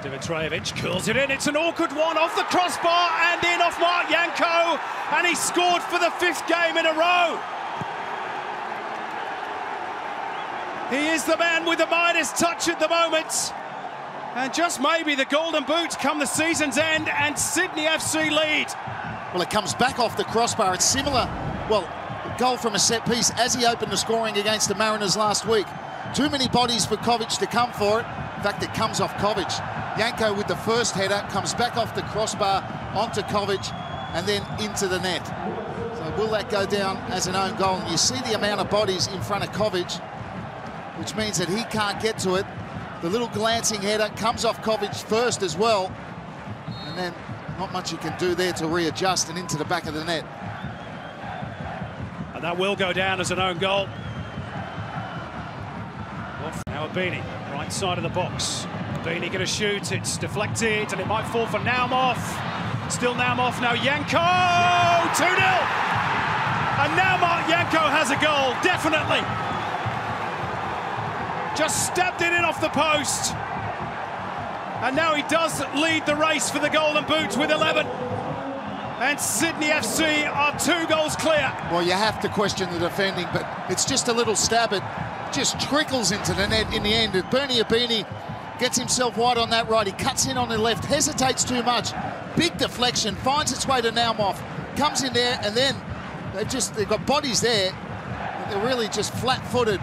Dimitrijevic curls it in. It's an awkward one off the crossbar and in off Mark Janko, and he scored for the 5th game in a row. He is the man with the Midas touch at the moment, and just maybe the golden boot come the season's end, and Sydney FC lead. Well, it comes back off the crossbar. It's similar, well, a goal from a set piece as he opened the scoring against the Mariners last week. Too many bodies for Kovic to come for it. In fact, it comes off Kovic. Janko with the first header, comes back off the crossbar onto Kovic and then into the net. So will that go down as an own goal? And you see the amount of bodies in front of Kovic, which means that he can't get to it. The little glancing header comes off Kovic first as well. And then not much you can do there to readjust and into the back of the net. And that will go down as an own goal. Now Abini, right side of the box. Abini going to shoot, it's deflected, and it might fall for Naumov. Still Naumov, now Janko! 2-0! And now Mark Janko has a goal, definitely. Just stepped it in off the post. And now he does lead the race for the golden boot with 11. And Sydney FC are 2 goals clear. Well, you have to question the defending, but it's just a little stab. It just trickles into the net in the end. Bernie Abini gets himself wide on that right. He cuts in on the left, hesitates too much. Big deflection, finds its way to Naumov, comes in there, and then they've got bodies there. They're really just flat-footed.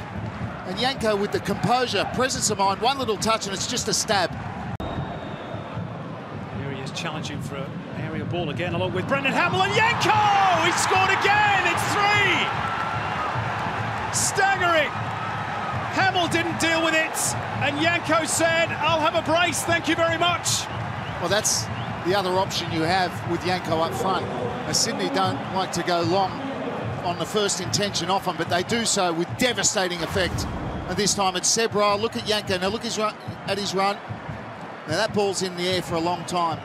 And Janko with the composure, presence of mind, one little touch, and it's just a stab. Here he is challenging for an area ball again, along with Brendan Hamill, and Janko! He scored again! It's 3! Staggering! Hamill didn't deal with it, and Janko said, I'll have a brace, thank you very much. Well, that's the other option you have with Janko up front. Sydney don't like to go long on the first intention off him, but they do so with devastating effect. And this time it's Seb Ryle. Look at Janko. Now look at his run. Now that ball's in the air for a long time.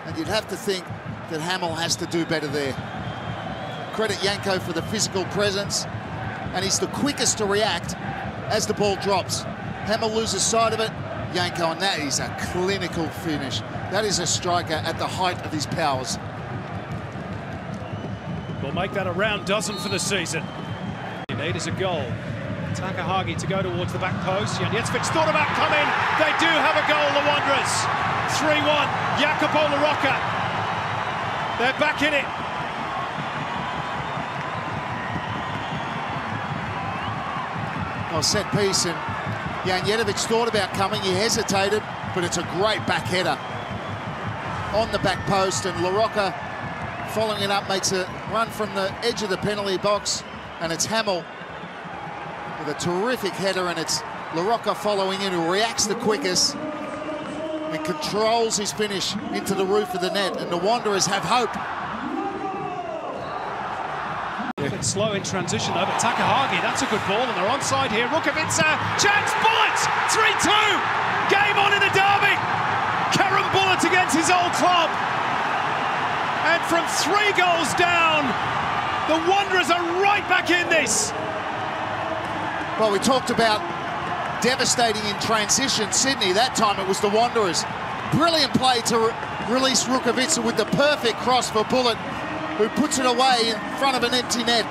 And you'd have to think that Hamill has to do better there. Credit Janko for the physical presence. And he's the quickest to react as the ball drops. Hamill loses sight of it. Janko, and that is a clinical finish. That is a striker at the height of his powers. We'll make that a round dozen for the season. You need is a goal. Takahagi to go towards the back post. Janjetovic thought about coming. They do have a goal, the Wanderers. 3-1. Jacopo LaRocca. They're back in it. Well, set piece, and Janjetovic thought about coming. He hesitated, but it's a great back header on the back post, and LaRocca, following it up, makes a run from the edge of the penalty box, and it's Hamill with a terrific header, and it's LaRocca following in, who reacts the quickest and controls his finish into the roof of the net, and the Wanderers have hope. A bit slow in transition though, but Takahagi, that's a good ball, and they're onside here. Rukavica, chance, Bullet, 3-2, game on in the derby. Karen Bullet against his old club. And from 3 goals down, the Wanderers are right back in this. Well, we talked about devastating in transition. Sydney, that time it was the Wanderers. Brilliant play to release Rukavica with the perfect cross for Bullet, who puts it away in front of an empty net.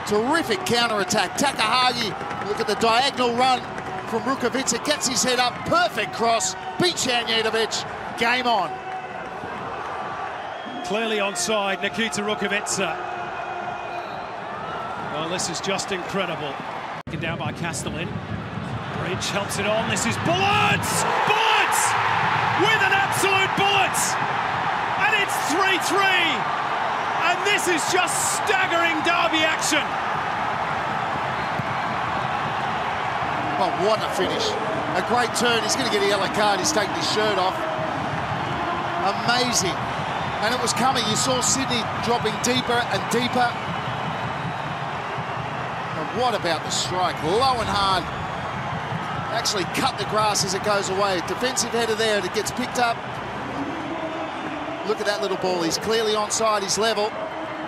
Terrific counter-attack. Takahagi, look at the diagonal run from Rukavica, gets his head up, perfect cross, beats Janjetovic, game on. Clearly onside, Nikita Rukavica. Well, this is just incredible. Taken down by Castellin. Bridge helps it on. This is Bullets! Bullets! With an absolute bullet! And it's 3-3. And this is just staggering derby action. Well, what a finish. A great turn. He's going to get a yellow card. He's taking his shirt off. Amazing. And it was coming. You saw Sydney dropping deeper and deeper. And what about the strike? Low and hard. Actually cut the grass as it goes away. Defensive header there, and it gets picked up. Look at that little ball. He's clearly onside. He's level.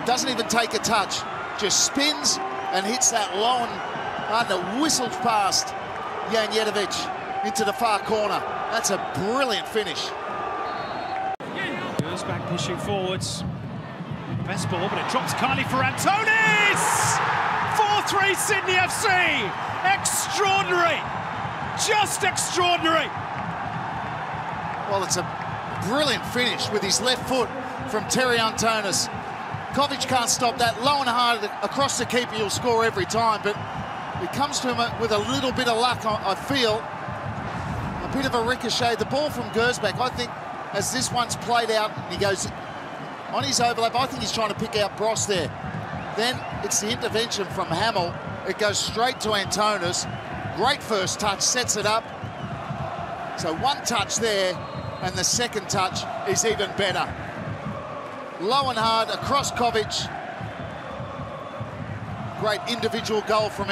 Doesn't even take a touch. Just spins and hits that low and whistles past Janjetovic. into the far corner. That's a brilliant finish. Gersbach pushing forwards. Best ball, but it drops kindly for Antonis! 4-3 Sydney FC! Extraordinary! Just extraordinary! Well, it's a brilliant finish with his left foot from Terry Antonis. Kovic can't stop that. Low and hard across the keeper, he'll score every time, but it comes to him with a little bit of luck, I feel. A bit of a ricochet. The ball from Gersbach, I think, as this one's played out, and he goes on his overlap, I think he's trying to pick out Bros there. Then it's the intervention from Hamill. It goes straight to Antonis. Great first touch, sets it up. So one touch there, and the second touch is even better. Low and hard across Kovic. Great individual goal from